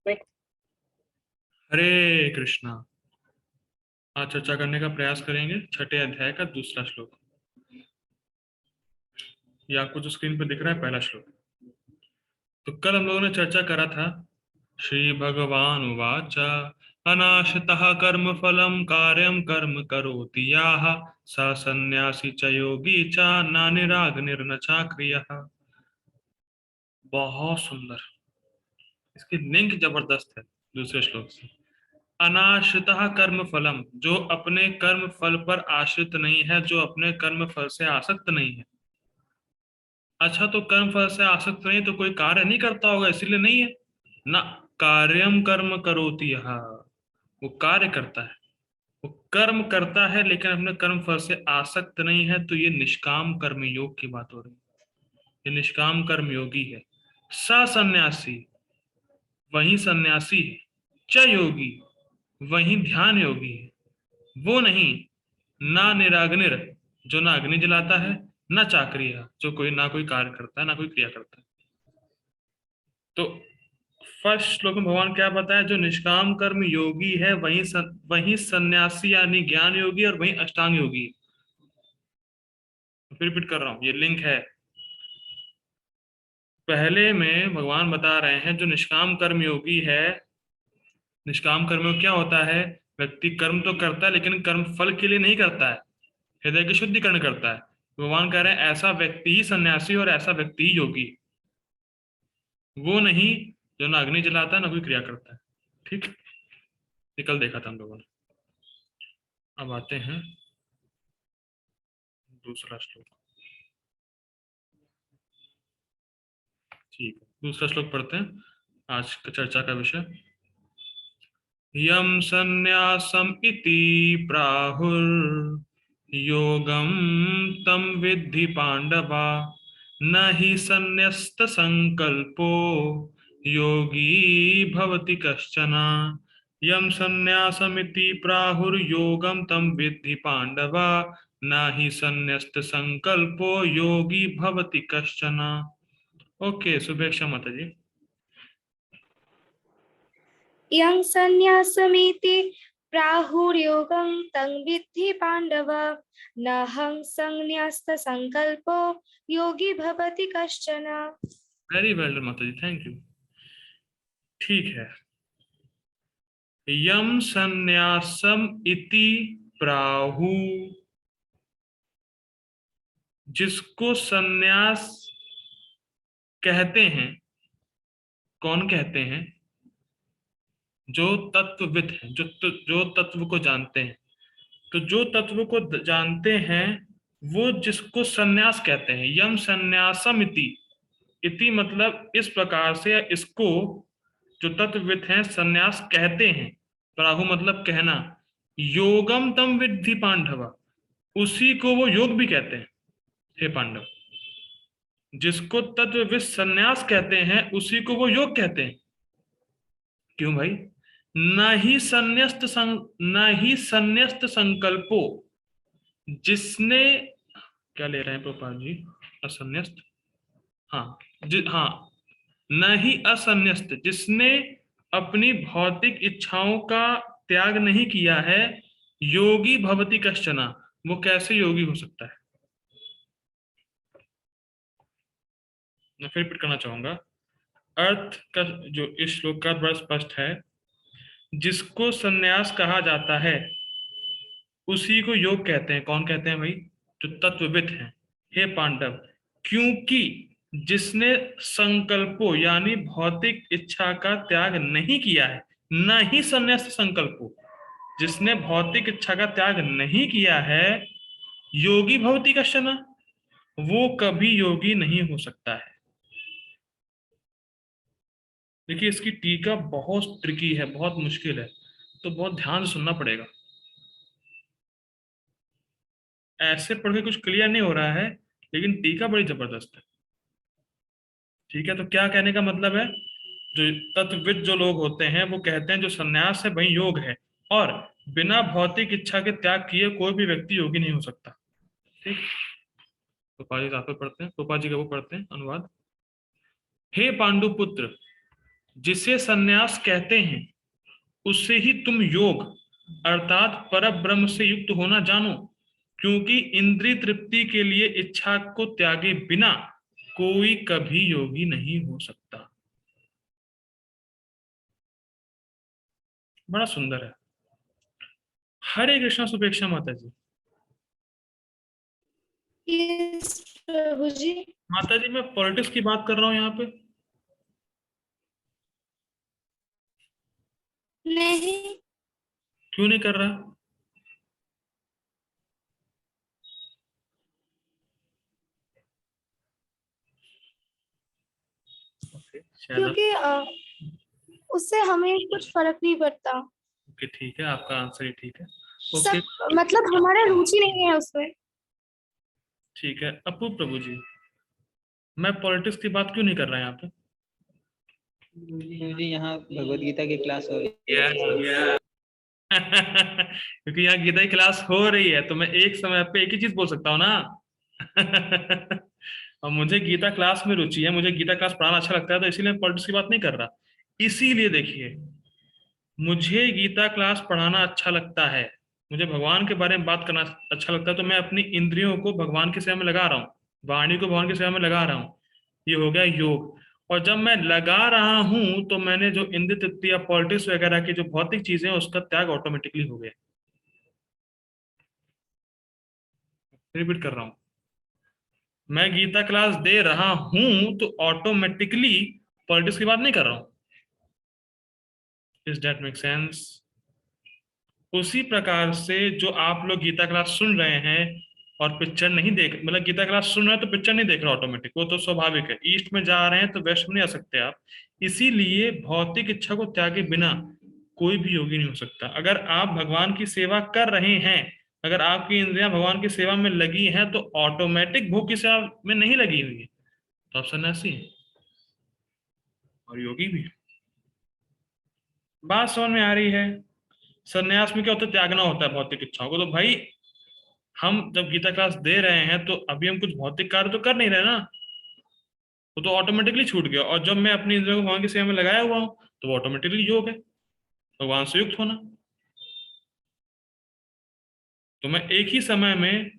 हरे कृष्णा। आज चर्चा करने का प्रयास करेंगे छठे अध्याय का दूसरा श्लोक। ये आपको जो स्क्रीन पर दिख रहा है पहला श्लोक। तो कल हम लोगों ने चर्चा करा था श्री भगवान उवाच अनाशतः कर्म फलम कार्यम कर्म करोति याः स सन्यासी च योगी च न निराग निर्न चाक्रियः। बहुत सुंदर। इसकी लिंक जबरदस्त है दूसरे श्लोक से। अनाश्रितः कर्म फलम, जो अपने कर्म फल पर आश्रित नहीं है, जो अपने कर्म फल से आसक्त नहीं है। अच्छा, तो कर्म फल से आसक्त नहीं तो कोई कार्य नहीं करता होगा इसीलिए नहीं है ना। कार्यम कर्म करोति यह, वो कार्य करता है, वो कर्म करता है लेकिन अपने कर्म फल से आसक्त नहीं है, तो ये निष्काम कर्म योग की बात हो रही है। ये निष्काम कर्म योगी है। स सन्यासी, वही सन्यासी है। च योगी, वही ध्यान योगी है। वो नहीं। ना निराग्निर, जो ना अग्नि जलाता है, ना चाक्रिय, जो कोई ना कोई कार्य करता है, ना कोई क्रिया करता है। तो फर्स्ट श्लोक में भगवान क्या बताया? जो निष्काम कर्म योगी है वही सन्यासी यानी ज्ञान योगी, और वही अष्टांग योगी। फिर रिपीट कर रहा हूं, ये लिंक है। पहले में भगवान बता रहे हैं जो निष्काम कर्म योगी है। निष्काम कर्म में क्या होता है? व्यक्ति कर्म तो करता है लेकिन कर्म फल के लिए नहीं करता है, हृदय की शुद्धिकरण करता है। भगवान कह रहे हैं ऐसा व्यक्ति ही सन्यासी और ऐसा व्यक्ति ही योगी। वो नहीं जो ना अग्नि जलाता है ना कोई क्रिया करता है। ठीक, ये कल देखा था हम लोगों ने। अब आते हैं दूसरा श्लोक। ठीक है, दूसरा श्लोक पढ़ते हैं। आज का चर्चा का विषय यम संन्यासम इति प्राहुर योगम तम विद्धि पांडवा न ही संन्यस्त संकल्पो योगी भवति कश्चन। यम संन्यासमिति प्राहुर्योगम तम विद्धि पांडवा न ही संन्यस्त संकल्पो योगी भवति कश्चन। ओके, शुभेच्छा माता जी। यं संन्यासमिति प्राहुर्योगं तं विद्धि पाण्डव नहं संन्यस्तसंकल्पो योगी भवति कश्चन। वेरी वेल माता जी, थैंक यू। ठीक है। यम संन्यासम इति प्राहु, जिसको संन्यास कहते हैं। कौन कहते हैं? जो तत्वविद हैं, जो तत्व को जानते हैं। तो जो तत्व को जानते हैं वो जिसको संन्यास कहते हैं। यम संन्यासम इति, इति मतलब इस प्रकार से, इसको जो तत्वविद हैं संन्यास कहते हैं। प्राहु मतलब कहना। योगम तम विद्धि पांडवा, उसी को वो योग भी कहते हैं। हे पांडव, जिसको तत्वविद संन्यास कहते हैं उसी को वो योग कहते हैं। क्यों भाई? न ही संन्यस्त संकल्पो, जिसने, क्या ले रहे हैं गोपाल जी? असन्यस्त, हाँ। हाँ, न ही असन्यस्त, जिसने अपनी भौतिक इच्छाओं का त्याग नहीं किया है। योगी भवति कश्चना, वो कैसे योगी हो सकता है? मैं फिर रिपीट करना चाहूंगा। अर्थ का जो इस श्लोक का बड़ा स्पष्ट है। जिसको सन्यास कहा जाता है उसी को योग कहते हैं। कौन कहते हैं भाई? जो तत्वविद हैं। हे पांडव, क्योंकि जिसने संकल्पो यानी भौतिक इच्छा का त्याग नहीं किया है, न ही संन्यास संकल्पो, जिसने भौतिक इच्छा का त्याग नहीं किया है, योगी भवति कश्चन, वो कभी योगी नहीं हो सकता है। देखिए, इसकी टीका बहुत ट्रिकी है, बहुत मुश्किल है, तो बहुत ध्यान से सुनना पड़ेगा। ऐसे पढ़ के कुछ क्लियर नहीं हो रहा है, लेकिन टीका बड़ी जबरदस्त है। ठीक है, तो क्या कहने का मतलब है? जो तत्वविद जो लोग होते हैं वो कहते हैं जो सन्यास है वही योग है, और बिना भौतिक इच्छा के त्याग किए कोई भी व्यक्ति योगी नहीं हो सकता। ठीक। गोपाल जी पढ़ते हैं, गोपाल जी का वो पढ़ते हैं अनुवाद। हे पांडुपुत्र, जिसे सन्यास कहते हैं उससे ही तुम योग अर्थात परब्रह्म से युक्त होना जानो, क्योंकि इंद्रिय तृप्ति के लिए इच्छा को त्यागे बिना कोई कभी योगी नहीं हो सकता। बड़ा सुंदर है। हरे कृष्णा सुपेक्षा माता जी। यस प्रभु जी। माता जी मैं पॉलिटिक्स की बात कर रहा हूँ यहाँ पे। नहीं। क्यों नहीं कर रहा? शायद। क्योंकि उससे हमें कुछ फर्क नहीं पड़ता। ओके ठीक है, आपका आंसर ही ठीक है। ओके सब मतलब हमारा रुचि नहीं है उसमें। ठीक है। अपू प्रभु जी, मैं पॉलिटिक्स की बात क्यों नहीं कर रहा यहाँ पे? मुझे यहाँ भगवत गीता की क्लास हो रही है। Yes. क्योंकि यहाँ गीता की क्लास हो रही है तो मैं एक समय पे एक ही चीज बोल सकता हूँ ना। और मुझे गीता क्लास में रुचि है, मुझे गीता क्लास पढ़ाना अच्छा लगता है, तो इसीलिए मैं पॉलिटिक्स की बात नहीं कर रहा। इसीलिए देखिए, मुझे गीता क्लास पढ़ाना अच्छा लगता है, मुझे भगवान के बारे में बात करना अच्छा लगता है, तो मैं अपनी इंद्रियों को भगवान की सेवा में लगा रहा हूँ, वाणी को भगवान की सेवा में लगा रहा हूँ। ये हो गया योग। और जब मैं लगा रहा हूं तो मैंने जो इंद्रिय तृप्ति या पॉलिटिक्स वगैरह की जो भौतिक चीजें हैं उसका त्याग ऑटोमेटिकली हो गया। रिपीट कर रहा हूं, मैं गीता क्लास दे रहा हूं तो ऑटोमेटिकली पॉलिटिक्स की बात नहीं कर रहा हूं। Is that make sense? उसी प्रकार से जो आप लोग गीता क्लास सुन रहे हैं और पिक्चर नहीं देख, मतलब गीता क्लास सुन रहे हैं तो पिक्चर नहीं देख रहे ऑटोमेटिक, वो तो स्वाभाविक है। ईस्ट में जा रहे हैं तो वेस्ट में नहीं आ सकते आप। इसीलिए भौतिक इच्छा को त्यागे बिना कोई भी योगी नहीं हो सकता। अगर आप भगवान की सेवा कर रहे हैं, अगर आपकी इंद्रियां भगवान की सेवा में लगी हैं, तो ऑटोमेटिक भोग की सेवा में नहीं लगी हुई है, तो आप सन्यासी हैं और योगी भी। बात समझ में आ रही है? सन्यास में क्या होता है? त्यागना होता है भौतिक इच्छाओं को। तो भाई हम जब गीता क्लास दे रहे हैं तो अभी हम कुछ भौतिक कार्य तो कर नहीं रहे ना, वो तो ऑटोमेटिकली छूट गया। और जब मैं अपनी इंद्रियों को भगवान की सेवा में लगाया हुआ हूं तो वो ऑटोमेटिकली योग है, भगवान से युक्त होना। तो मैं एक ही समय में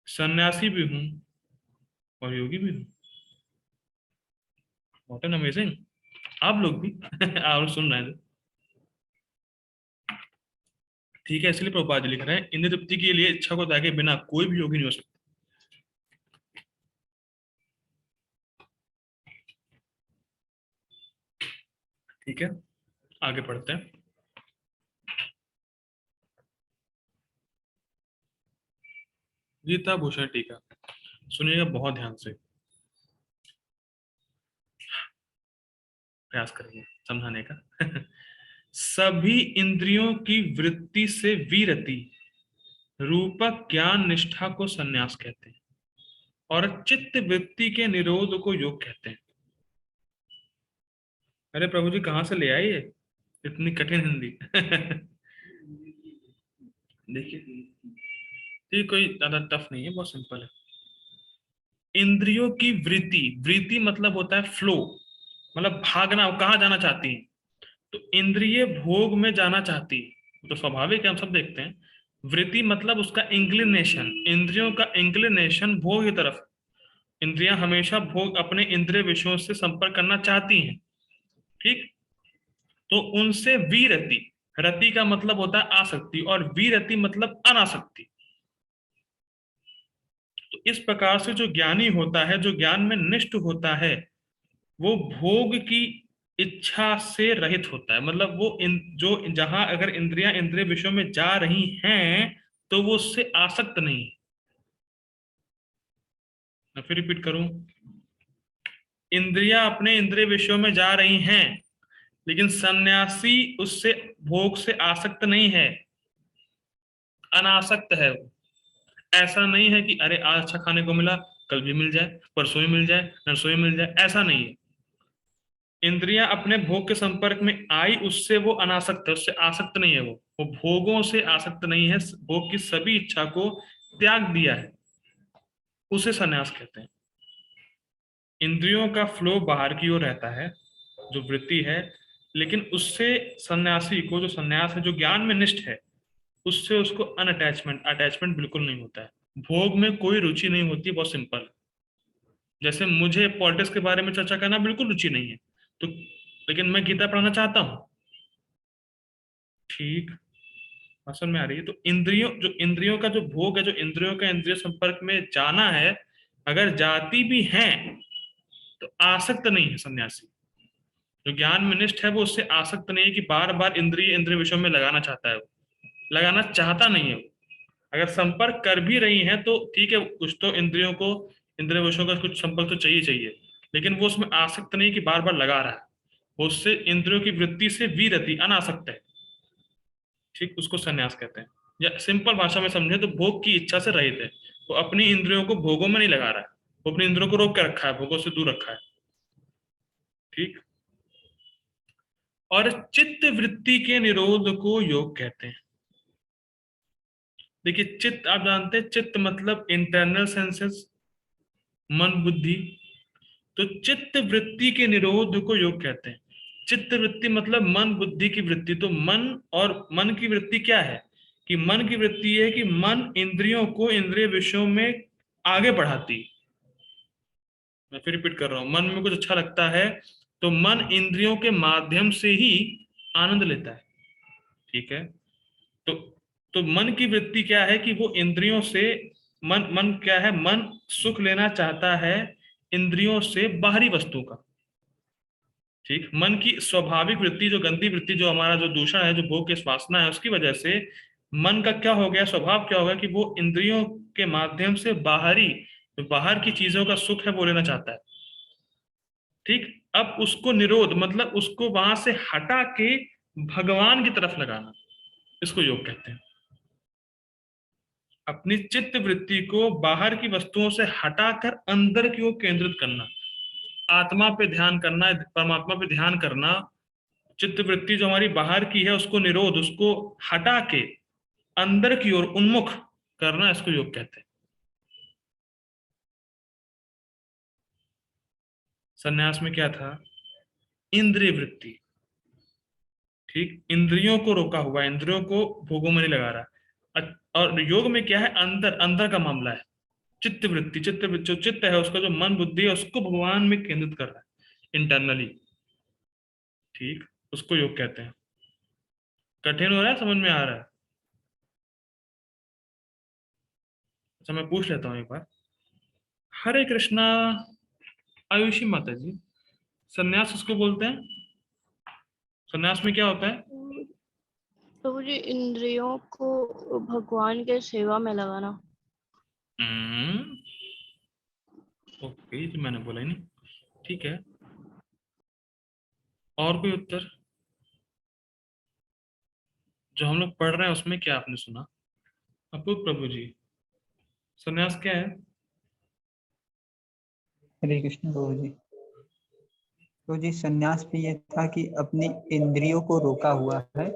सन्यासी भी हूँ और योगी भी हूँ। What an amazing. आप लोग भी आप सुन रहे हैं? ठीक है, इसलिए प्रभुपाद जी लिख रहे हैं, इंद्रिय तृप्ति के लिए इच्छा को त्यागे बिना कोई भी योगी नहीं हो सकता। ठीक है, आगे पढ़ते हैं। गीता भूषण टीका सुनिएगा बहुत ध्यान से, प्रयास करेंगे समझाने का। सभी इंद्रियों की वृत्ति से विरति रूपक ज्ञान निष्ठा को सन्यास कहते हैं, और चित्त वृत्ति के निरोध को योग कहते हैं। अरे प्रभु जी कहाँ से ले आई ये इतनी कठिन हिंदी? देखिए, ये कोई ज्यादा टफ नहीं है, बहुत सिंपल है। इंद्रियों की वृत्ति, वृत्ति मतलब होता है फ्लो, मतलब भागना, वो कहाँ जाना चाहती है। तो इंद्रिय भोग में जाना चाहती है, तो स्वाभाविक है, हम सब देखते हैं। वृत्ति मतलब उसका इंक्लिनेशन, इंद्रियों का इंक्लिनेशन भोग की तरफ। इंद्रियां हमेशा भोग, अपने इंद्रिय विषयों से संपर्क करना चाहती हैं, ठीक। तो उनसे विरति, रति का मतलब होता है आसक्ति, और विरति मतलब अनासक्ति। तो इस प्रकार से जो ज्ञानी होता है, जो ज्ञान में निष्ठ होता है, वो भोग की इच्छा से रहित होता है। मतलब वो जो जहां अगर इंद्रियां इंद्रिय विषयों में जा रही हैं तो वो उससे आसक्त नहीं। मैं फिर रिपीट करूं, इंद्रियां अपने इंद्रिय विषयों में जा रही हैं, लेकिन सन्यासी उससे भोग से आसक्त नहीं है, अनासक्त है वो। ऐसा नहीं है कि अरे आज अच्छा खाने को मिला, कल भी मिल जाए, परसों भी मिल जाए, नरसों भी मिल जाए, ऐसा नहीं है। इंद्रियां अपने भोग के संपर्क में आई, उससे वो अनासक्त है, उससे आसक्त नहीं है। वो भोगों से आसक्त नहीं है, भोग की सभी इच्छा को त्याग दिया है, उसे संन्यास कहते हैं। इंद्रियों का फ्लो बाहर की ओर रहता है, जो वृत्ति है, लेकिन उससे सन्यासी को, जो सन्यास है, जो ज्ञान में निष्ठ है, उससे उसको अनअटैचमेंट, अटैचमेंट बिल्कुल नहीं होता है। भोग में कोई रुचि नहीं होती, बहुत सिंपल। जैसे मुझे पॉलिटिक्स के बारे में चर्चा करना बिल्कुल रुचि नहीं है, तो लेकिन मैं गीता पढ़ना चाहता हूँ। ठीक, समझ में आ रही है? तो इंद्रियों, जो इंद्रियों का जो भोग है, जो इंद्रियों का इंद्रिय संपर्क में जाना है, अगर जाती भी है तो आसक्त नहीं है सन्यासी। जो ज्ञान में निष्ठ है वो उससे आसक्त नहीं है कि बार बार इंद्रिय विषयों में लगाना चाहता है, वो लगाना चाहता नहीं है। अगर संपर्क कर भी रही है तो ठीक है, कुछ तो इंद्रियों को, इंद्रिय विषयों का कुछ संपर्क तो चाहिए चाहिए, लेकिन वो उसमें आसक्त नहीं कि बार बार लगा रहा है। वो उससे इंद्रियों की वृत्ति से विरति, अनासक्त है। ठीक, उसको संन्यास कहते हैं। या सिंपल भाषा में समझे तो भोग की इच्छा से रहित है। वो अपनी इंद्रियों को भोगों में नहीं लगा रहा है, वो अपनी इंद्रियों को रोक के रखा है, भोगों से दूर रखा है। ठीक, और चित्त वृत्ति के निरोध को योग कहते हैं। देखिए, चित्त आप जानते हैं, चित्त मतलब इंटरनल सेंसेस, मन बुद्धि। तो चित्त वृत्ति के निरोध को योग कहते हैं। चित्त वृत्ति मतलब मन बुद्धि की वृत्ति। तो मन, और मन की वृत्ति क्या है कि मन की वृत्ति है कि मन इंद्रियों को इंद्रिय विषयों में आगे बढ़ाती। मैं फिर रिपीट कर रहा हूं, मन में कुछ अच्छा लगता है तो मन इंद्रियों के माध्यम से ही आनंद लेता है। ठीक है, तो मन की वृत्ति क्या है कि वो इंद्रियों से, मन मन क्या है, मन सुख लेना चाहता है इंद्रियों से बाहरी वस्तु का। ठीक, मन की स्वाभाविक वृत्ति, जो गंदी वृत्ति, जो हमारा जो दूषण है, जो भोग के वासना है, उसकी वजह से मन का क्या हो गया, स्वभाव क्या होगा कि वो इंद्रियों के माध्यम से बाहरी, जो बाहर की चीजों का सुख है वो लेना चाहता है। ठीक, अब उसको निरोध मतलब उसको वहां से हटा के भगवान की तरफ लगाना, इसको योग कहते हैं। अपनी चित्त वृत्ति को बाहर की वस्तुओं से हटाकर अंदर की ओर केंद्रित करना, आत्मा पे ध्यान करना, परमात्मा पे ध्यान करना। चित्त वृत्ति जो हमारी बाहर की है उसको निरोध, उसको हटा के अंदर की ओर उन्मुख करना, इसको योग कहते हैं। सन्यास में क्या था, इंद्रिय वृत्ति। ठीक, इंद्रियों को रोका हुआ, इंद्रियों को भोगों में नहीं लगा रहा। और योग में क्या है, अंदर, अंदर का मामला है। चित्त वृत्ति, जो चित्त है उसका, जो मन बुद्धि है, उसको भगवान में केंद्रित कर रहा है इंटरनली। ठीक, उसको योग कहते हैं। कठिन हो रहा है, समझ में आ रहा है? अच्छा, मैं पूछ लेता हूँ एक बार। हरे कृष्णा। आयुषी माता जी, सन्यास किसको बोलते हैं? सन्यास में क्या होता है? प्रभु जी, इंद्रियों को भगवान के सेवा में लगाना। ओके, तो मैंने बोला ही नहीं। ठीक है, और कोई उत्तर जो हम लोग पढ़ रहे हैं उसमें क्या आपने सुना? अपूत प्रभु जी, सन्यास क्या है? हरे कृष्ण प्रभु जी। तो जी संन्यास में ये था कि अपनी इंद्रियों को रोका हुआ है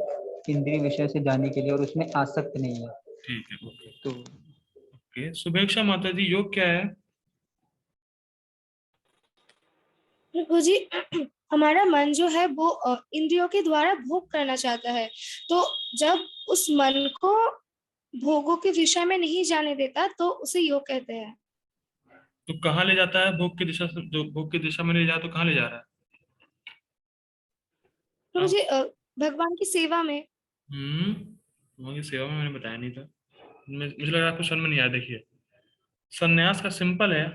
इंद्रिय विषय से जाने के लिए और उसमें आसक्त नहीं है। ठीक है, ओके। तो ओके, शुभेच्छा माता जी, योग क्या है? प्रभु जी, हमारा मन जो है वो इंद्रियों के द्वारा भोग करना चाहता है। तो जब उस मन को भोगों के विषय में नहीं जाने देता तो उसे योग कहते हैं। तो कहाँ ले जाता है भोग की दिशा से? जो भोग की दिशा में ले जाता, तो कहाँ ले जा रहा है? प्रभु जी, भगवान की सेवा में। भगवान की सेवा में, मैंने बताया नहीं था। मुझे लगा आपको समझ में नहीं आया। देखिए, सन्यास का सिंपल है,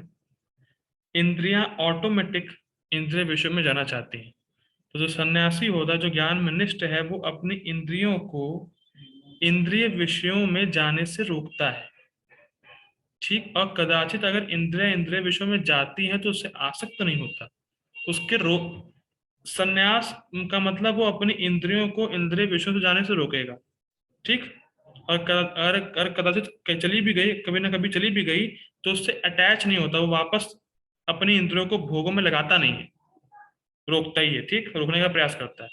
इंद्रियां ऑटोमेटिक इंद्रिय विषय में जाना चाहती हैं। तो जो सन्यासी होता है, जो ज्ञान में निष्ठ है, वो अपनी इंद्रियों को इंद्रिय विषयों में जाने से रोकता है। ठीक, और कदाचित अगर इंद्रिय विषयों में जाती हैं तो उससे आसक्त नहीं होता, उसके रोक। सन्यास का मतलब वो अपनी इंद्रियों को इंद्रिय विषयों से जाने से रोकेगा। ठीक, और अगर कदाचित चली भी गई, कभी ना कभी चली भी गई, तो उससे अटैच नहीं होता, वो वापस अपनी इंद्रियों को भोगों में लगाता नहीं है, रोकता ही है। ठीक, रोकने का प्रयास करता है।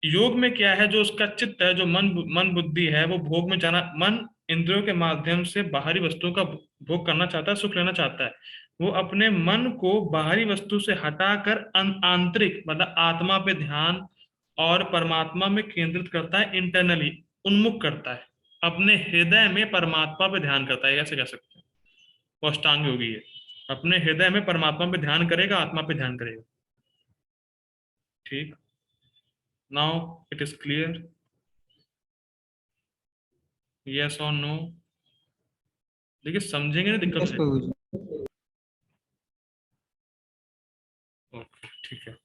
योग में क्या है, जो उसका चित्त है, जो मन बुद्धि है, वो भोग में जाना, मन इंद्रियों के माध्यम से बाहरी वस्तुओं का भोग करना चाहता है, सुख लेना चाहता है। वो अपने मन को बाहरी वस्तु से हटाकर आंतरिक मतलब आत्मा पे ध्यान और परमात्मा में केंद्रित करता है, इंटरनली उन्मुख करता है, अपने हृदय में परमात्मा पे ध्यान करता है, ऐसे कह सकते हैं। वो अष्टांग योगी है, अपने हृदय में परमात्मा पे ध्यान करेगा, आत्मा पे ध्यान करेगा। ठीक, now it is clear, yes और नो? देखिए समझेंगे ना, दिक्कत हो यस जाएगी। प्रभु जी। ओके ठीक है।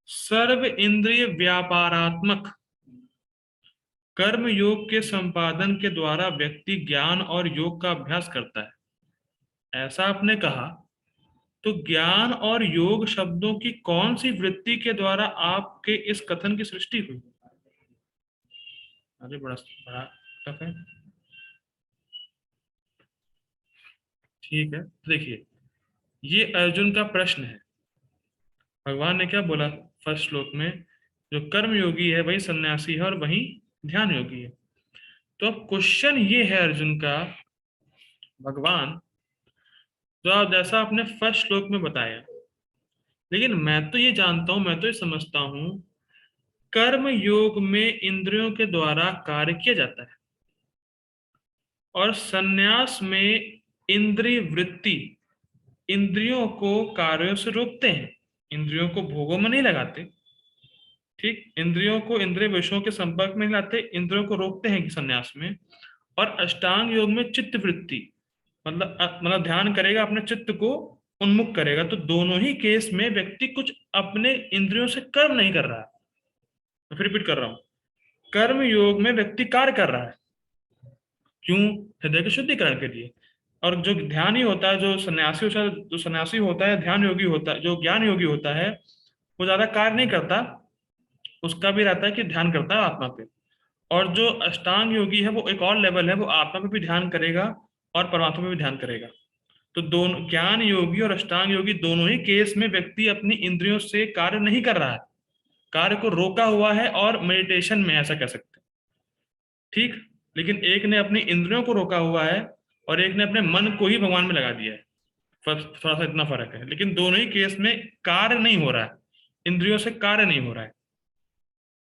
सर्व इंद्रिय व्यापारात्मक कर्म योग के संपादन के द्वारा व्यक्ति ज्ञान और योग का अभ्यास करता है, ऐसा आपने कहा। तो ज्ञान और योग शब्दों की कौन सी वृत्ति के द्वारा आपके इस कथन की सृष्टि हुई? अरे बड़ा बड़ा टफ है। ठीक है, देखिए ये अर्जुन का प्रश्न है। भगवान ने क्या बोला फर्स्ट श्लोक में? जो कर्म योगी है वही सन्यासी है और वही ध्यान योगी है। तो अब क्वेश्चन ये है अर्जुन का, भगवान, तो आप जैसा आपने फर्स्ट श्लोक में बताया, लेकिन मैं तो ये जानता हूं, मैं तो ये समझता हूं, कर्म योग में इंद्रियों के द्वारा कार्य किया जाता है और सन्यास में इंद्रिय वृत्ति इंद्रियों को कार्यों से रोकते हैं, इंद्रियों को भोगों में नहीं लगाते। ठीक, इंद्रियों को इंद्रिय विषयों के संपर्क में नहीं लाते, इंद्रियों को रोकते हैं कि सन्यास में। और अष्टांग योग में चित्त वृत्ति मतलब ध्यान करेगा, अपने चित्त को उन्मुख करेगा। तो दोनों ही केस में व्यक्ति कुछ अपने इंद्रियों से कर्म नहीं कर रहा है। मैं फिर रिपीट कर रहा हूं, कर्म योग में व्यक्ति कार्य कर रहा है, क्यों? हृदय के शुद्धिकरण के लिए। और जो ध्यान ही होता है, जो सन्यासी होता है, ध्यान योगी होता है, जो ज्ञान योगी होता है, वो ज्यादा कार्य नहीं करता, उसका भी रहता है कि ध्यान करता है आत्मा पे। और जो अष्टांग योगी है वो एक और लेवल है, वो आत्मा पे भी ध्यान करेगा और परमात्मा पे भी ध्यान करेगा। तो दोनों ज्ञान योगी और अष्टांग योगी दोनों ही केस में व्यक्ति अपनी इंद्रियों से कार्य नहीं कर रहा है, कार्य को रोका हुआ है और मेडिटेशन में, ऐसा कह सकते हैं। ठीक, लेकिन एक ने अपनी इंद्रियों को रोका हुआ है और एक ने अपने मन को ही भगवान में लगा दिया है। थोड़ा सा इतना फर्क है, लेकिन दोनों ही केस में कार्य नहीं हो रहा है, इंद्रियों से कार्य नहीं हो रहा है।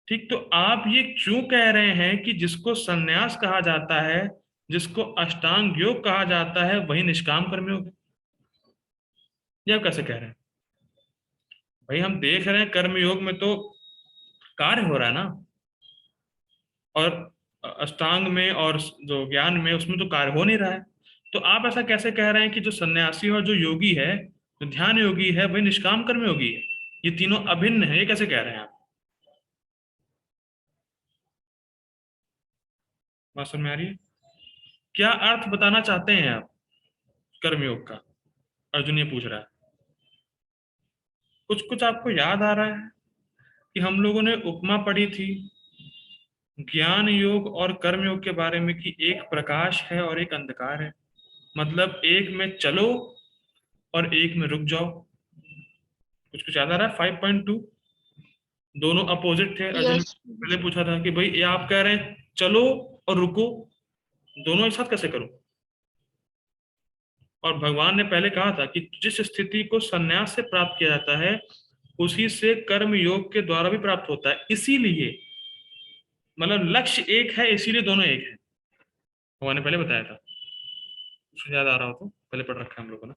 ठीक, तो आप ये क्यों कह रहे हैं कि जिसको संन्यास कहा जाता है, जिसको अष्टांग योग कहा जाता है, वही निष्काम कर्मयोग है? ये आप कैसे कह रहे हैं? भाई हम देख रहे हैं कर्मयोग में तो कार्य हो रहा है ना, और अष्टांग में और जो ज्ञान में उसमें तो कार्य हो नहीं रहा है। तो आप ऐसा कैसे कह रहे हैं कि जो सन्यासी और जो योगी है, जो ध्यान योगी है, वही निष्काम कर्मयोगी है? ये तीनों अभिन्न है, ये कैसे कह रहे हैं आप? बात समझ में आ रही है? क्या अर्थ बताना चाहते हैं आप कर्मयोग का? अर्जुन ये पूछ रहा है। कुछ कुछ आपको याद आ रहा है कि हम लोगों ने उपमा पढ़ी थी ज्ञान योग और कर्म योग के बारे में, कि एक प्रकाश है और एक अंधकार है, मतलब एक में चलो और एक में रुक जाओ। कुछ कुछ याद आ रहा है? 5.2 दोनों अपोजिट थे। अर्जुन ने यस। पहले पूछा था कि भाई ये आप कह रहे हैं चलो और रुको, दोनों एक साथ कैसे करूं? और भगवान ने पहले कहा था कि जिस स्थिति को संन्यास से प्राप्त किया जाता है उसी से कर्म योग के द्वारा भी प्राप्त होता है। इसीलिए मतलब लक्ष्य एक है, इसीलिए दोनों एक है। भगवान ने पहले बताया था, कुछ याद आ रहा हो तो पहले पढ़ रखा है हम लोगों ने।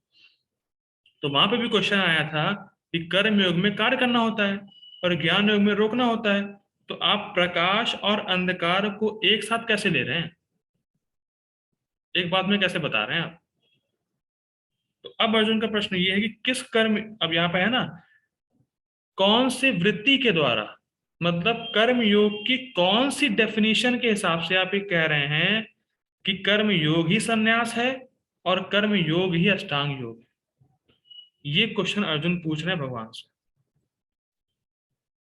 तो वहां पे भी क्वेश्चन आया था कि कर्म योग में कार्य करना होता है और ज्ञान योग में रोकना होता है। तो आप प्रकाश और अंधकार को एक साथ कैसे ले रहे हैं, एक बात में कैसे बता रहे हैं आप? तो अब अर्जुन का प्रश्न ये है कि किस कर्म, अब यहाँ पे है ना, कौन सी वृत्ति के द्वारा, मतलब कर्म योग की कौन सी डेफिनेशन के हिसाब से आप ये कह रहे हैं कि कर्म योग ही संन्यास है और कर्म योग ही अष्टांग योग है? ये क्वेश्चन अर्जुन पूछ रहे हैं भगवान से।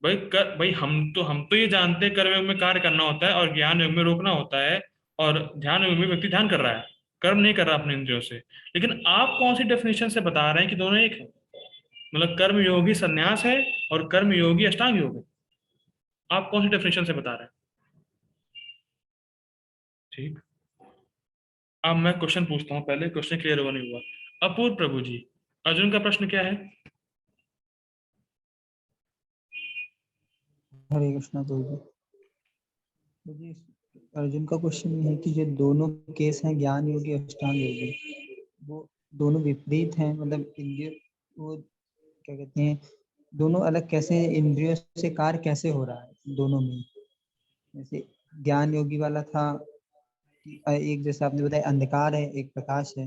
भाई हम तो ये जानते हैं कर्म योग में कार्य करना होता है और ज्ञान योग में रोकना होता है, और ध्यान योग में व्यक्ति ध्यान कर रहा है, कर्म नहीं कर रहा अपने इंद्रियों से। लेकिन आप कौन सी डेफिनेशन से बता रहे हैं कि दोनों एक है? मतलब कर्म योगी संन्यास है और कर्म योगी अष्टांग योग है, आप कौन सी डेफिनेशन से बता रहे हैं? ठीक, अब मैं क्वेश्चन पूछता हूँ, पहले क्वेश्चन क्लियर हुआ नहीं हुआ। अपूर्व प्रभु जी, अर्जुन का प्रश्न क्या है? हरे कृष्णा प्रभु जी। तो जी अर्जुन का क्वेश्चन ये है कि जो दोनों केस हैं ज्ञान योगी और अष्टांग योगी, वो दोनों विपरीत हैं, मतलब इंद्रिय वो क्या कहते हैं, दोनों अलग कैसे हैं, इंद्रियों से कार्य कैसे हो रहा है दोनों में। जैसे ज्ञान योगी वाला था कि एक जैसे आपने बताया अंधकार है, एक प्रकाश है।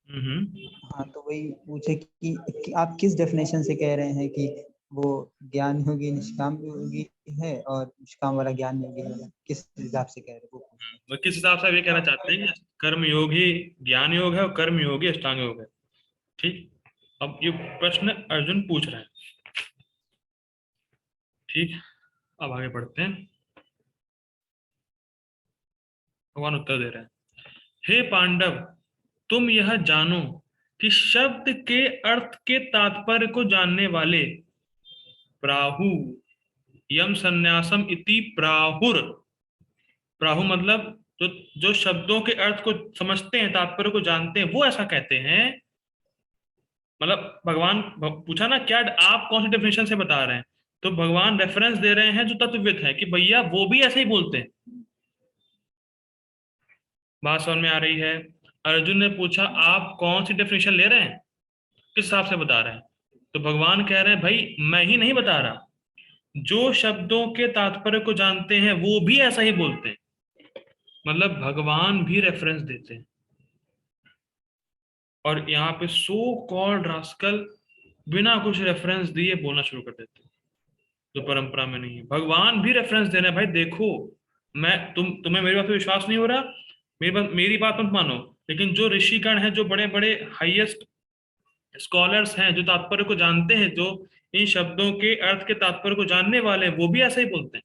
हाँ, तो वही पूछे कि आप किस डेफिनेशन से कह रहे हैं कि वो ज्ञान योगी निष्काम योगी है और निष्काम वाला ज्ञान योगी है, किस हिसाब से कह रहे हैं वो पूछ रहे तो किस हिसाब से आप ये कहना चाहते हैं कि कर्म योग ही ज्ञान योग है और कर्म योग ही अष्टांग योग है? ठीक, अब ये प्रश्न अर्जुन पूछ रहे हैं। ठीक, अब आगे बढ़ते हैं। भगवान उत्तर दे रहे हैं। हे पांडव, तुम यह जानो कि शब्द के अर्थ के तात्पर्य को जानने वाले प्राहु यम संन्यासम इति प्राहुर, प्राहु मतलब जो जो शब्दों के अर्थ को समझते हैं, तात्पर्य को जानते हैं, वो ऐसा कहते हैं। मतलब भगवान पूछा ना क्या आप कौन सी डेफिनेशन से बता रहे हैं, तो भगवान रेफरेंस दे रहे हैं जो तत्वविद है कि भैया वो भी ऐसे ही बोलते हैं। बात समझ में आ रही है? अर्जुन ने पूछा आप कौन सी डेफिनेशन ले रहे हैं, किस हिसाब से बता रहे हैं? तो भगवान कह रहे हैं भाई मैं ही नहीं बता रहा, जो शब्दों के तात्पर्य को जानते हैं वो भी ऐसा ही बोलते हैं। मतलब भगवान भी रेफरेंस देते हैं, और यहाँ पे सो कॉल्ड रास्कल बिना कुछ रेफरेंस दिए बोलना शुरू कर देते हैं, जो परंपरा में नहीं है। भगवान भी रेफरेंस दे रहे हैं, भाई देखो, मैं तुम्हें मेरी बात पे विश्वास नहीं हो रहा, मेरी बात मत मानो, लेकिन जो ऋषिगण हैं, जो बड़े बड़े हाईएस्ट स्कॉलर्स हैं, जो तात्पर्य को जानते हैं, जो इन शब्दों के अर्थ के तात्पर्य को जानने वाले हैं, वो भी ऐसा ही बोलते हैं।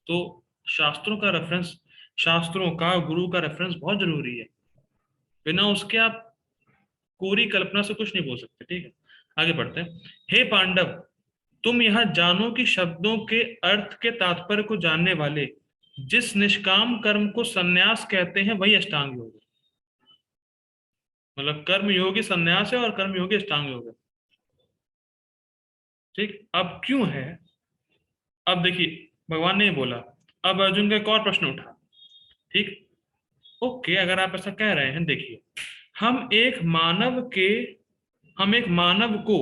तो शास्त्रों का रेफरेंस, शास्त्रों का, गुरु का रेफरेंस बहुत जरूरी है। बिना उसके आप कोरी कल्पना से कुछ नहीं बोल सकते। ठीक है, आगे बढ़ते हैं। हे पांडव, तुम यह जानो कि शब्दों के अर्थ के तात्पर्य को जानने वाले जिस निष्काम कर्म को संन्यास कहते हैं वही अष्टांग योग है। मतलब कर्म योगी संन्यास है और कर्म योगी अष्टांग योग है। ठीक, अब क्यों है? अब देखिए, भगवान ने बोला, अब अर्जुन का एक और प्रश्न उठा। ठीक, ओके, अगर आप ऐसा कह रहे हैं, देखिए, हम एक मानव के हम एक मानव को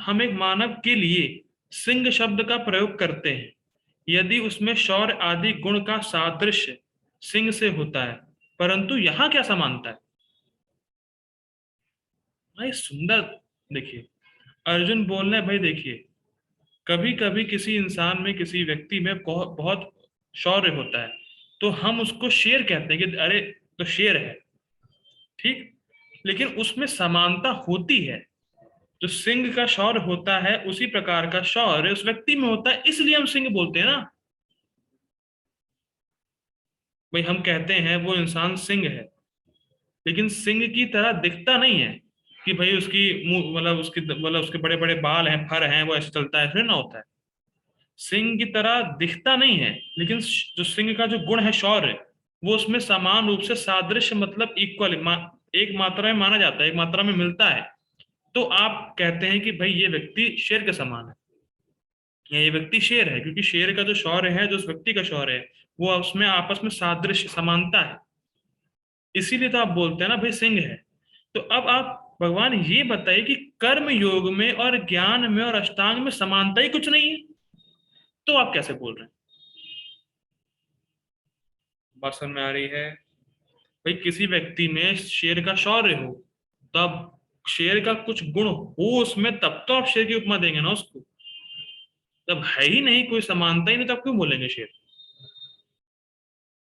हम एक मानव के लिए सिंह शब्द का प्रयोग करते हैं यदि उसमें शौर्य आदि गुण का सादृश्य सिंह से होता है, परंतु यहां क्या समानता है? भाई सुंदर, देखिए, अर्जुन बोल रहे हैं, भाई देखिए, कभी कभी किसी इंसान में, किसी व्यक्ति में बहुत बहुत शौर्य होता है, तो हम उसको शेर कहते हैं कि अरे तो शेर है। ठीक, लेकिन उसमें समानता होती है। जो सिंह का शौर्य होता है उसी प्रकार का शौर्य उस व्यक्ति में होता है, इसलिए हम सिंह बोलते हैं ना। भाई हम कहते हैं वो इंसान सिंह है, लेकिन सिंह की तरह दिखता नहीं है कि भाई उसकी मुंह, मतलब उसके बड़े बड़े बाल हैं, फर हैं, वो ऐसे चलता है, फिर ना होता है। सिंह की तरह दिखता नहीं है, लेकिन जो सिंह का जो गुण है शौर्य, वो उसमें समान रूप से सादृश्य, मतलब इक्वल, एक मात्रा में माना जाता है, एक मात्रा में मिलता है। तो आप कहते हैं कि भाई ये व्यक्ति शेर के समान है, या ये व्यक्ति शेर है, क्योंकि शेर का जो शौर्य है, जो उस व्यक्ति का शौर्य है, वो उसमें आपस में सादृश्य, समानता है। इसीलिए तो आप बोलते हैं ना भाई सिंह है। तो अब आप भगवान ये बताइए कि कर्म योग में और ज्ञान में और अष्टांग में समानता ही कुछ नहीं है, तो आप कैसे बोल रहे हैं? बात समझ में आ रही है? भाई किसी व्यक्ति में शेर का शौर्य हो, तब शेर का कुछ गुण हो उसमें, तब तो आप शेर की उपमा देंगे ना उसको। तब है ही नहीं, कोई समानता ही नहीं, तब क्यों बोलेंगे शेर?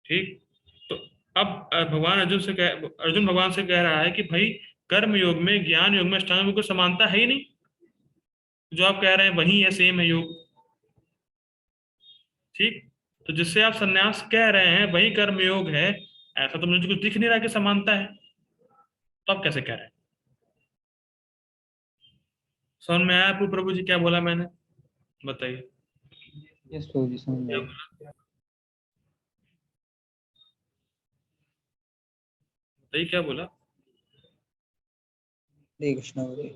ठीक, तो अब अर्जुन भगवान से कह रहा है कि भाई कर्म योग में, ज्ञान योग में, अष्टांग योग में कोई समानता है ही नहीं। जो आप कह रहे हैं वही है, सेम है योग। ठीक, तो जिससे आप संन्यास कह रहे हैं वही कर्म योग है, ऐसा तो मुझे कुछ दिख नहीं रहा कि समानता है, तो आप कैसे कह रहे हैं? समझ में आया आपको प्रभु जी क्या बोला मैंने? बताइए। यस प्रभु जी, समझ में क्या आया। बोला? बताइए क्या बोला? हरे कृष्णा बोले।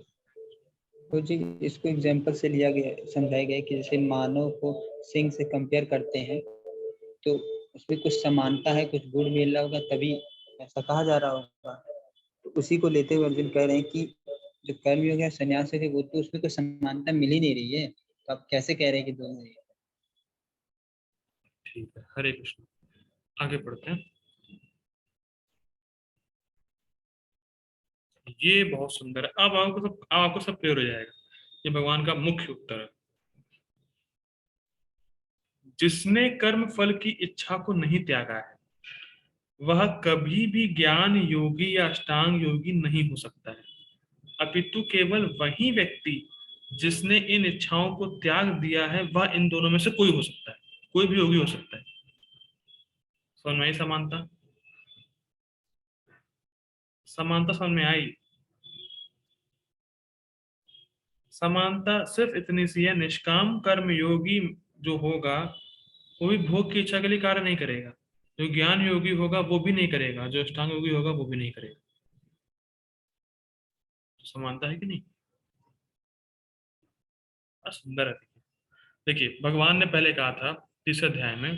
तो जी इसको एग्जाम्पल से लिया गया, समझाया गया है कि जैसे मानव को सिंह से कंपेयर करते हैं तो उसमें कुछ समानता है, कुछ गुण मिल रहा होगा तभी ऐसा कहा जा रहा होगा। तो उसी को लेते हुए अर्जुन कह रहे हैं कि जो कर्मयोग है, संन्यास है, वो तो उसमें कोई समानता मिल ही नहीं रही है, तो आप कैसे कह रहे हैं कि दोनों है? ठीक है, हरे कृष्ण। आगे पढ़ते हैं। ये बहुत सुंदर है। अब आपको सब क्लियर हो जाएगा। ये भगवान का मुख्य उत्तर है। जिसने कर्म फल की इच्छा को नहीं त्यागा है वह कभी भी ज्ञान योगी या अष्टांग योगी नहीं हो सकता है, अपितु केवल वही व्यक्ति जिसने इन इच्छाओं को त्याग दिया है वह इन दोनों में से कोई हो सकता है, कोई भी योगी हो सकता है। समझ में आई समानता? समानता समझ में आई? समानता सिर्फ इतनी सी है, निष्काम कर्म योगी जो होगा वो भी भोग की इच्छा के लिए कार्य नहीं करेगा। जो ज्ञान योगी होगा वो भी नहीं करेगा, जो अष्टांग योगी होगा वो भी नहीं करेगा। तो समानता है कि नहीं? सुंदर है। देखिए भगवान ने पहले कहा था तीसरे अध्याय में,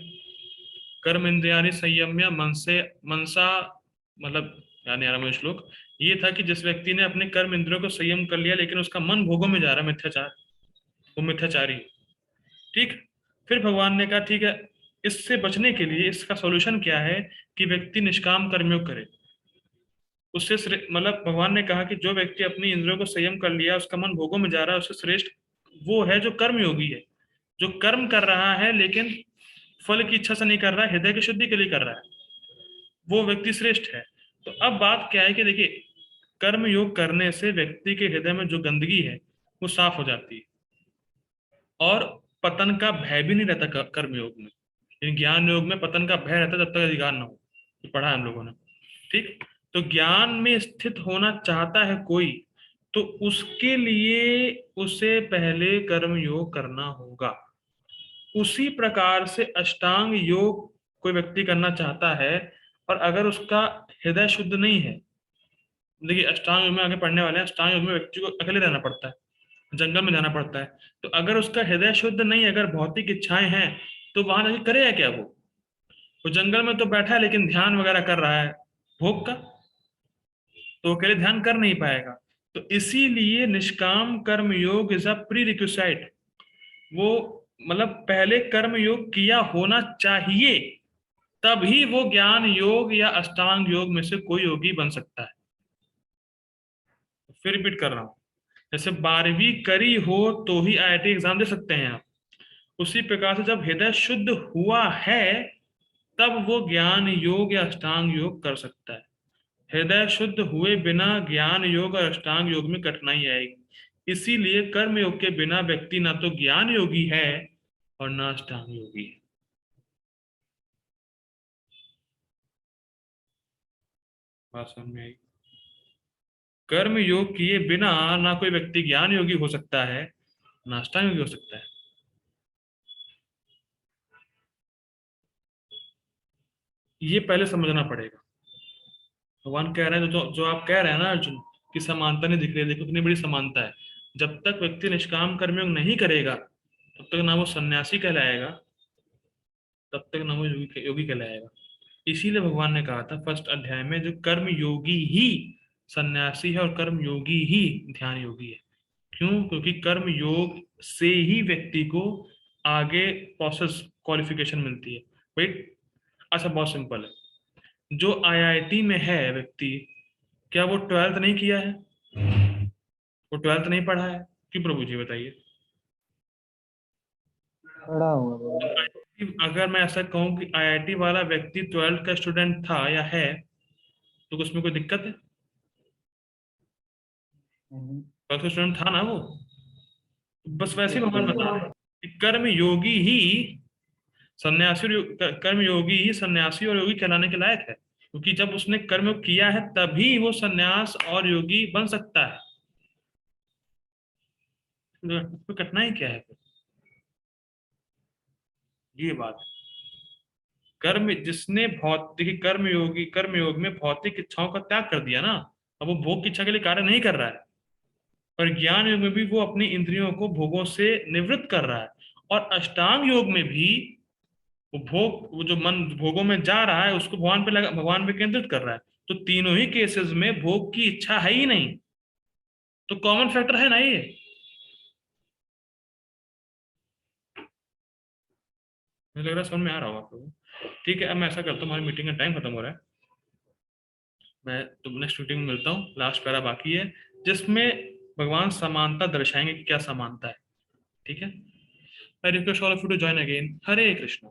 कर्म इंद्रियाणि संयम्य मनसा, मतलब यानी 11वां श्लोक ये था कि जिस व्यक्ति ने अपने कर्म इंद्रियों को संयम कर लिया लेकिन उसका मन भोगों में जा रहा है, मिथ्याचार, वो मिथ्याचारी है। ठीक। फिर भगवान ने कहा ठीक है, इससे बचने के लिए इसका सॉल्यूशन क्या है कि व्यक्ति निष्काम कर्मयोग करे। मतलब भगवान ने कहा कि जो व्यक्ति अपनी इंद्रियों को संयम कर लिया, उसका मन भोगों में जा रहा है, उससे श्रेष्ठ वो है जो कर्म योगी है, जो कर्म कर रहा है लेकिन फल की इच्छा से नहीं कर रहा है, हृदय की शुद्धि के लिए कर रहा है, वो व्यक्ति श्रेष्ठ है। तो अब बात क्या है कि देखिए, कर्म योग करने से व्यक्ति के हृदय में जो गंदगी है वो साफ हो जाती है और पतन का भय भी नहीं रहता कर्म योग में। लेकिन ज्ञान योग में पतन का भय रहता है जब तक अधिकार ना हो। ये पढ़ा है हम लोगों ने। ठीक। तो ज्ञान में स्थित होना चाहता है कोई, तो उसके लिए उसे पहले कर्म योग करना होगा। उसी प्रकार से अष्टांग योग कोई व्यक्ति करना चाहता है और अगर उसका हृदय शुद्ध नहीं है, देखिए अष्टांग योग में आगे पढ़ने वाले हैं, अष्टांग योग में व्यक्ति को अकेले रहना पड़ता है, जंगल में जाना पड़ता है। तो अगर उसका हृदय शुद्ध नहीं, अगर भौतिक इच्छाएं हैं, तो वहां जाके करेगा क्या वो जंगल में तो बैठा है लेकिन ध्यान वगैरह कर रहा है भोग का, तो अकेले ध्यान कर नहीं पाएगा। तो इसीलिए निष्काम कर्म योग इज अ प्री रिक्विसाइट। वो मतलब पहले कर्म योग किया होना चाहिए, तभी वो ज्ञान योग या अष्टांग योग में से कोई योगी बन सकता है। फिर रिपीट कर रहा हूं, जैसे 12वीं करी हो तो ही आईआईटी एग्जाम दे सकते हैं आप, उसी प्रकार से जब हृदय शुद्ध हुआ है तब वो ज्ञान योग या अष्टांग योग कर सकता है। हृदय शुद्ध हुए बिना ज्ञान योग और अष्टांग योग में कठिनाई आएगी। इसीलिए कर्म योग के बिना व्यक्ति ना तो ज्ञान योगी है और ना अष्टांग योगी है। बात समझ में आई? कर्म योग किए बिना ना कोई व्यक्ति ज्ञान योगी हो सकता है, ना अष्टांग योगी हो सकता है। ये पहले समझना पड़ेगा। भगवान कह रहे हैं, जो आप कह रहे हैं ना अर्जुन, कि समानता नहीं दिख रही, देखो कितनी बड़ी समानता है। जब तक व्यक्ति निष्काम कर्मयोग नहीं करेगा तब तक ना वो सन्यासी कहलाएगा, तब तक ना वो योगी कहलाएगा। इसीलिए भगवान ने कहा था फर्स्ट अध्याय में, जो कर्म योगी ही सन्यासी है और कर्म योगी ही ध्यान योगी है। क्यों? क्योंकि कर्म योग से ही व्यक्ति को आगे प्रोसेस क्वालिफिकेशन मिलती है। भाई अच्छा, बहुत सिंपल है। जो आईआईटी में है व्यक्ति, क्या वो 12th नहीं किया है? वो 12th नहीं पढ़ा है? क्यों प्रभु जी बताइए? पढ़ा होगा तो बाबा। अगर मैं ऐसा कहूं कि आईआईटी वाला व्यक्ति 12th का स्टूडेंट था या है, तो उसमें कोई दिक्कत है? हम्म। 12th का स्टूडेंट था ना वो। बस वैसे ही यस भगवान बता प्रभु। रहे हैं कि कर्म योगी ही सन्यासी और कर्म योगी ही सन्यासी और योगी कहलाने के लायक है, क्योंकि जब उसने कर्म किया है तभी वो सन्यास और योगी बन सकता है। तो इसमें कठिनाई क्या है फिर? ये बात है। कर्म जिसने देखिए कर्म योग में भौतिक इच्छाओं का त्याग कर दिया ना, अब वो भोग की इच्छा के लिए कार्य नहीं कर रहा है। और ज्ञान योग में भी वो अपनी इंद्रियों को भोगों से निवृत्त कर रहा है। और अष्टांग योग में भी वो जो मन भोगों में जा रहा है उसको भगवान पे केंद्रित कर रहा है। तो तीनों ही केसेस में भोग की इच्छा है ही नहीं, तो कॉमन फैक्टर है ना ये। मुझे लग रहा है समझ में आ रहा होगा आप लोगों को। ठीक है, अब मैं ऐसा करता हूँ, हमारी मीटिंग का टाइम खत्म हो रहा है। मैं तो नेक्स्ट मीटिंग में मिलता हूँ, लास्ट पैरा बाकी है जिसमें भगवान समानता दर्शाएंगे कि क्या समानता है। ठीक है, I request all of you to join again. Hare Krishna.